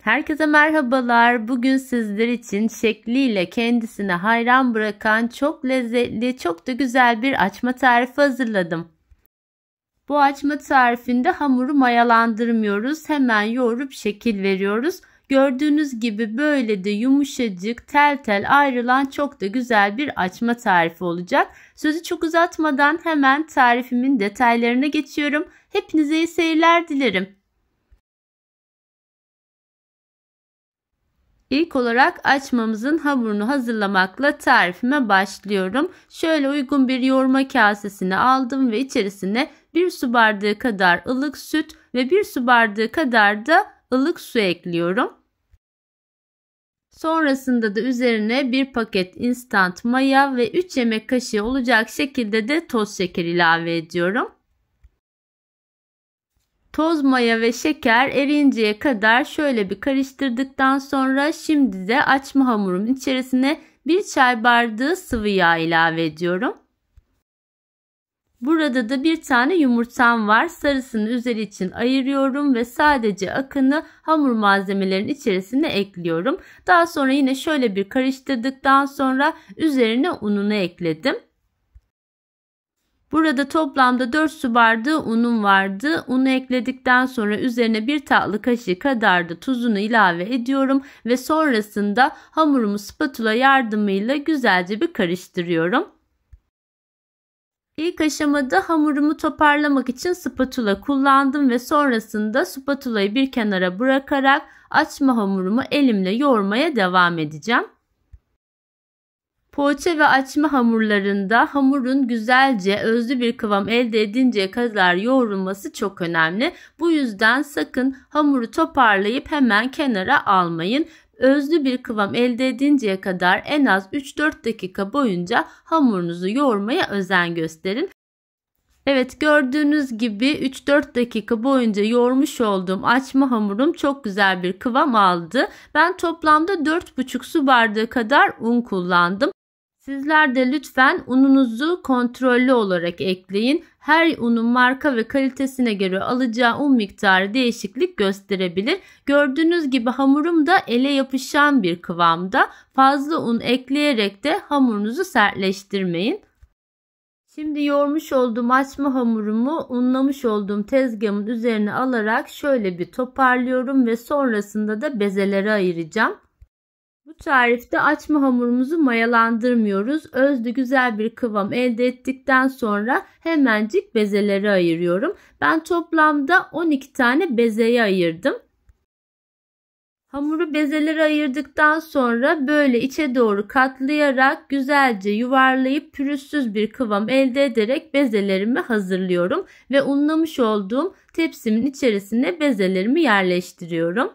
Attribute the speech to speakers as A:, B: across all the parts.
A: Herkese merhabalar. Bugün sizler için şekliyle kendisine hayran bırakan çok lezzetli, çok da güzel bir açma tarifi hazırladım. Bu açma tarifinde hamuru mayalandırmıyoruz. Hemen yoğurup şekil veriyoruz. Gördüğünüz gibi böyle de yumuşacık, tel tel ayrılan çok da güzel bir açma tarifi olacak. Sözü çok uzatmadan hemen tarifimin detaylarına geçiyorum. Hepinize iyi seyirler dilerim. İlk olarak açmamızın hamurunu hazırlamakla tarifime başlıyorum. Şöyle uygun bir yoğurma kasesini aldım ve içerisine 1 su bardağı kadar ılık süt ve 1 su bardağı kadar da ılık su ekliyorum. Sonrasında da üzerine 1 paket instant maya ve 3 yemek kaşığı olacak şekilde de toz şeker ilave ediyorum. Toz maya ve şeker eriyinceye kadar şöyle bir karıştırdıktan sonra şimdi de açma hamurumun içerisine 1 çay bardağı sıvı yağ ilave ediyorum. Burada da bir tane yumurtam var. Sarısını üzeri için ayırıyorum ve sadece akını hamur malzemelerin içerisine ekliyorum. Daha sonra yine şöyle bir karıştırdıktan sonra üzerine ununu ekledim. Burada toplamda 4 su bardağı unum vardı. Unu ekledikten sonra üzerine 1 tatlı kaşığı kadar da tuzunu ilave ediyorum ve sonrasında hamurumu spatula yardımıyla güzelce bir karıştırıyorum. İlk aşamada hamurumu toparlamak için spatula kullandım ve sonrasında spatulayı bir kenara bırakarak açma hamurumu elimle yoğurmaya devam edeceğim. Poğaça ve açma hamurlarında hamurun güzelce özlü bir kıvam elde edinceye kadar yoğrulması çok önemli. Bu yüzden sakın hamuru toparlayıp hemen kenara almayın. Özlü bir kıvam elde edinceye kadar en az 3-4 dakika boyunca hamurunuzu yoğurmaya özen gösterin. Evet, gördüğünüz gibi 3-4 dakika boyunca yoğurmuş olduğum açma hamurum çok güzel bir kıvam aldı. Ben toplamda 4,5 su bardağı kadar un kullandım. Sizler de lütfen ununuzu kontrollü olarak ekleyin. Her unun marka ve kalitesine göre alacağı un miktarı değişiklik gösterebilir. Gördüğünüz gibi hamurum da ele yapışan bir kıvamda. Fazla un ekleyerek de hamurunuzu sertleştirmeyin. Şimdi yoğurmuş olduğum açma hamurumu unlamış olduğum tezgahımın üzerine alarak şöyle bir toparlıyorum ve sonrasında da bezelere ayıracağım. Bu tarifte açma hamurumuzu mayalandırmıyoruz. Özlü güzel bir kıvam elde ettikten sonra hemencik bezelere ayırıyorum. Ben toplamda 12 tane bezeye ayırdım. Hamuru bezelere ayırdıktan sonra böyle içe doğru katlayarak güzelce yuvarlayıp pürüzsüz bir kıvam elde ederek bezelerimi hazırlıyorum ve unlamış olduğum tepsimin içerisine bezelerimi yerleştiriyorum.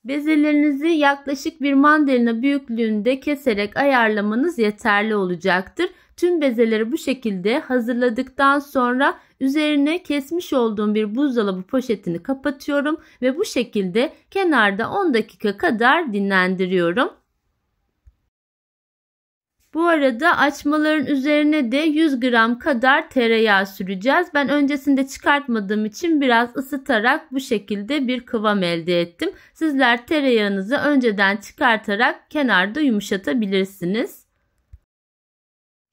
A: Bezelerinizi yaklaşık bir mandalina büyüklüğünde keserek ayarlamanız yeterli olacaktır. Tüm bezeleri bu şekilde hazırladıktan sonra üzerine kesmiş olduğum bir buzdolabı poşetini kapatıyorum ve bu şekilde kenarda 10 dakika kadar dinlendiriyorum. Bu arada açmaların üzerine de 100 gram kadar tereyağı süreceğiz. Ben öncesinde çıkartmadığım için biraz ısıtarak bu şekilde bir kıvam elde ettim. Sizler tereyağınızı önceden çıkartarak kenarda yumuşatabilirsiniz.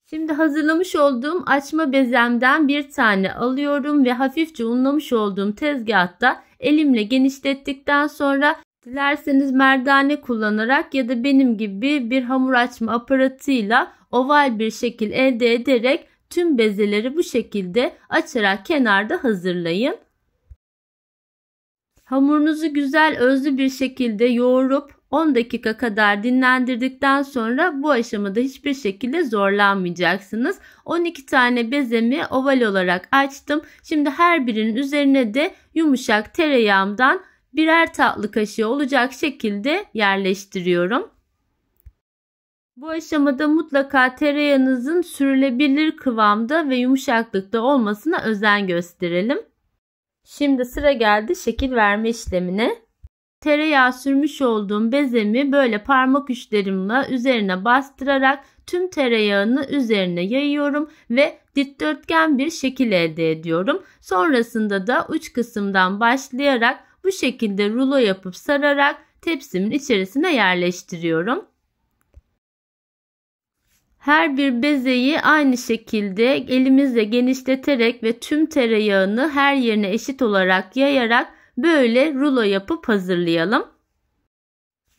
A: Şimdi hazırlamış olduğum açma bezemden bir tane alıyorum ve hafifçe unlamış olduğum tezgahta elimle genişlettikten sonra dilerseniz merdane kullanarak ya da benim gibi bir hamur açma aparatıyla oval bir şekil elde ederek tüm bezeleri bu şekilde açarak kenarda hazırlayın. Hamurunuzu güzel özlü bir şekilde yoğurup 10 dakika kadar dinlendirdikten sonra bu aşamada hiçbir şekilde zorlanmayacaksınız. 12 tane bezemi oval olarak açtım. Şimdi her birinin üzerine de yumuşak tereyağımdan birer tatlı kaşığı olacak şekilde yerleştiriyorum. Bu aşamada mutlaka tereyağınızın sürülebilir kıvamda ve yumuşaklıkta olmasına özen gösterelim. Şimdi sıra geldi şekil verme işlemine. Tereyağı sürmüş olduğum bezemi böyle parmak uçlarımla üzerine bastırarak tüm tereyağını üzerine yayıyorum ve dikdörtgen bir şekil elde ediyorum. Sonrasında da uç kısımdan başlayarak bu şekilde rulo yapıp sararak tepsimin içerisine yerleştiriyorum. Her bir bezeyi aynı şekilde elimizle genişleterek ve tüm tereyağını her yerine eşit olarak yayarak böyle rulo yapıp hazırlayalım.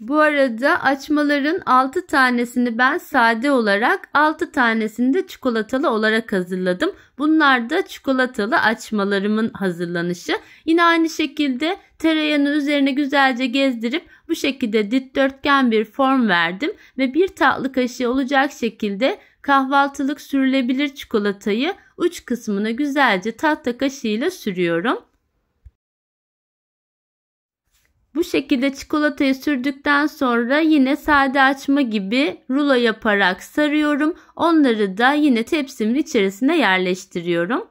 A: Bu arada açmaların 6 tanesini ben sade olarak, 6 tanesini de çikolatalı olarak hazırladım. Bunlar da çikolatalı açmalarımın hazırlanışı. Yine aynı şekilde tereyağını üzerine güzelce gezdirip bu şekilde dikdörtgen bir form verdim ve bir tatlı kaşığı olacak şekilde kahvaltılık sürülebilir çikolatayı uç kısmına güzelce tahta kaşığıyla sürüyorum. Bu şekilde çikolatayı sürdükten sonra yine sade açma gibi rulo yaparak sarıyorum. Onları da yine tepsimin içerisine yerleştiriyorum.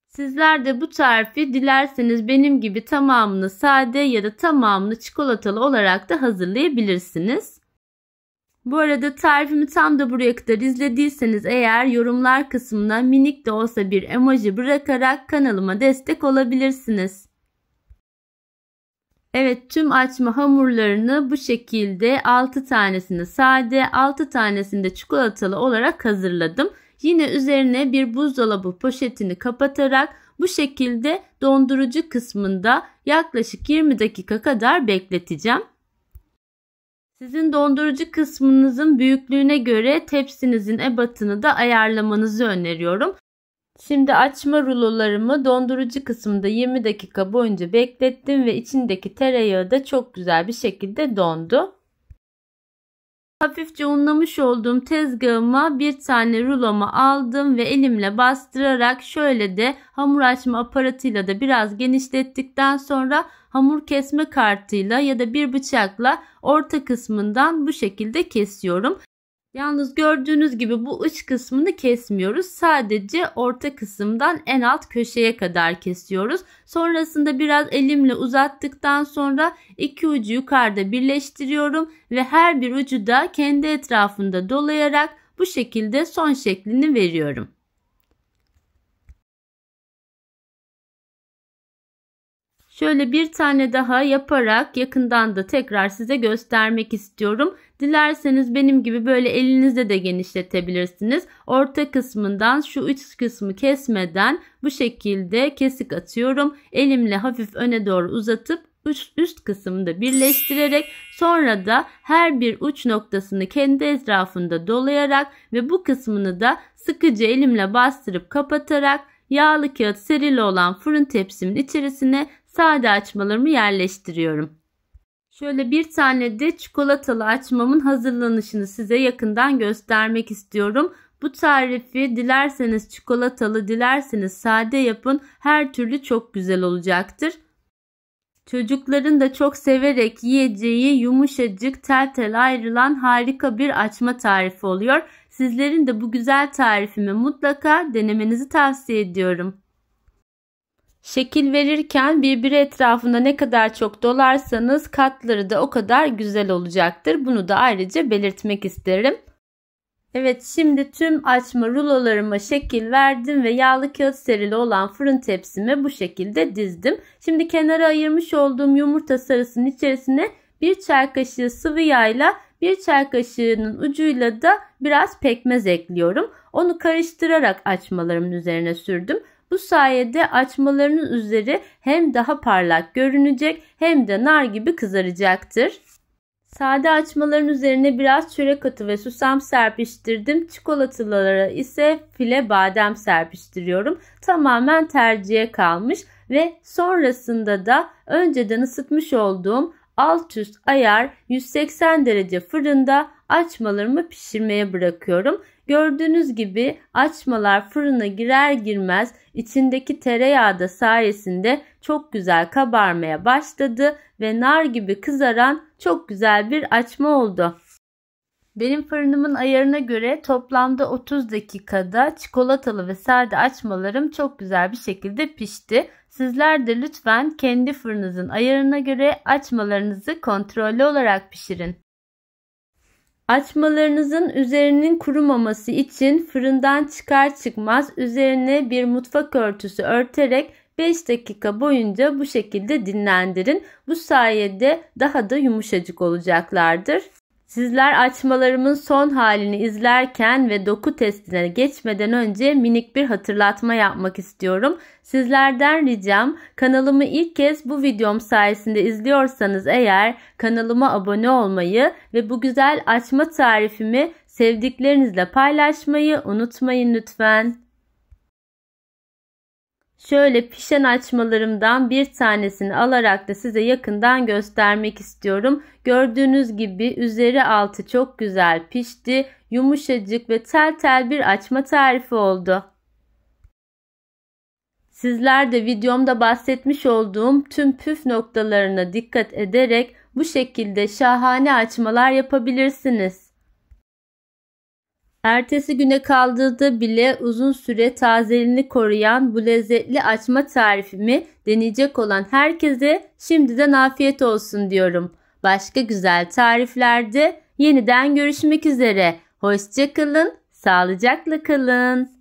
A: Sizler de bu tarifi dilerseniz benim gibi tamamını sade ya da tamamını çikolatalı olarak da hazırlayabilirsiniz. Bu arada tarifimi tam da buraya kadar izlediyseniz eğer yorumlar kısmına minik de olsa bir emoji bırakarak kanalıma destek olabilirsiniz. Evet, tüm açma hamurlarını bu şekilde 6 tanesini sade, 6 tanesini de çikolatalı olarak hazırladım. Yine üzerine bir buzdolabı poşetini kapatarak bu şekilde dondurucu kısmında yaklaşık 20 dakika kadar bekleteceğim. Sizin dondurucu kısmınızın büyüklüğüne göre tepsinizin ebatını da ayarlamanızı öneriyorum. Şimdi açma rulolarımı dondurucu kısmında 20 dakika boyunca beklettim ve içindeki tereyağı da çok güzel bir şekilde dondu. Hafifçe unlamış olduğum tezgahıma bir tane rulomu aldım ve elimle bastırarak şöyle de hamur açma aparatıyla da biraz genişlettikten sonra hamur kesme kartıyla ya da bir bıçakla orta kısmından bu şekilde kesiyorum. Yalnız gördüğünüz gibi bu uç kısmını kesmiyoruz. Sadece orta kısımdan en alt köşeye kadar kesiyoruz. Sonrasında biraz elimle uzattıktan sonra iki ucu yukarıda birleştiriyorum ve her bir ucu da kendi etrafında dolayarak bu şekilde son şeklini veriyorum. Şöyle bir tane daha yaparak yakından da tekrar size göstermek istiyorum. Dilerseniz benim gibi böyle elinizde de genişletebilirsiniz. Orta kısmından şu uç kısmı kesmeden bu şekilde kesik atıyorum. Elimle hafif öne doğru uzatıp üst kısmını da birleştirerek sonra da her bir uç noktasını kendi etrafında dolayarak ve bu kısmını da sıkıca elimle bastırıp kapatarak yağlı kağıt serili olan fırın tepsimin içerisine sade açmalarımı yerleştiriyorum. Şöyle bir tane de çikolatalı açmamın hazırlanışını size yakından göstermek istiyorum. Bu tarifi dilerseniz çikolatalı, dilerseniz sade yapın. Her türlü çok güzel olacaktır. Çocukların da çok severek yiyeceği yumuşacık tel tel ayrılan harika bir açma tarifi oluyor. Sizlerin de bu güzel tarifimi mutlaka denemenizi tavsiye ediyorum. Şekil verirken birbiri etrafında ne kadar çok dolarsanız katları da o kadar güzel olacaktır. Bunu da ayrıca belirtmek isterim. Evet, şimdi tüm açma rulolarıma şekil verdim ve yağlı kağıt serili olan fırın tepsime bu şekilde dizdim. Şimdi kenara ayırmış olduğum yumurta sarısının içerisine bir çay kaşığı sıvı yağla bir çay kaşığının ucuyla da biraz pekmez ekliyorum. Onu karıştırarak açmalarımın üzerine sürdüm. Bu sayede açmalarının üzeri hem daha parlak görünecek hem de nar gibi kızaracaktır. Sade açmaların üzerine biraz çörek otu ve susam serpiştirdim. Çikolatalılara ise file badem serpiştiriyorum. Tamamen tercihe kalmış ve sonrasında da önceden ısıtmış olduğum alt üst ayar 180 derece fırında açmalarımı pişirmeye bırakıyorum. Gördüğünüz gibi açmalar fırına girer girmez içindeki tereyağı da sayesinde çok güzel kabarmaya başladı ve nar gibi kızaran çok güzel bir açma oldu. Benim fırınımın ayarına göre toplamda 30 dakikada çikolatalı ve sade açmalarım çok güzel bir şekilde pişti. Sizler de lütfen kendi fırınınızın ayarına göre açmalarınızı kontrollü olarak pişirin. Açmalarınızın üzerinin kurumaması için fırından çıkar çıkmaz üzerine bir mutfak örtüsü örterek 5 dakika boyunca bu şekilde dinlendirin. Bu sayede daha da yumuşacık olacaklardır. Sizler açmalarımın son halini izlerken ve doku testine geçmeden önce minik bir hatırlatma yapmak istiyorum. Sizlerden ricam, kanalımı ilk kez bu videom sayesinde izliyorsanız eğer kanalıma abone olmayı ve bu güzel açma tarifimi sevdiklerinizle paylaşmayı unutmayın lütfen. Şöyle pişen açmalarımdan bir tanesini alarak da size yakından göstermek istiyorum. Gördüğünüz gibi üzeri altı çok güzel pişti. Yumuşacık ve tel tel bir açma tarifi oldu. Sizler de videomda bahsetmiş olduğum tüm püf noktalarına dikkat ederek bu şekilde şahane açmalar yapabilirsiniz. Ertesi güne kaldığında bile uzun süre tazeliğini koruyan bu lezzetli açma tarifimi deneyecek olan herkese şimdiden afiyet olsun diyorum. Başka güzel tariflerde yeniden görüşmek üzere. Hoşça kalın, sağlıcakla kalın.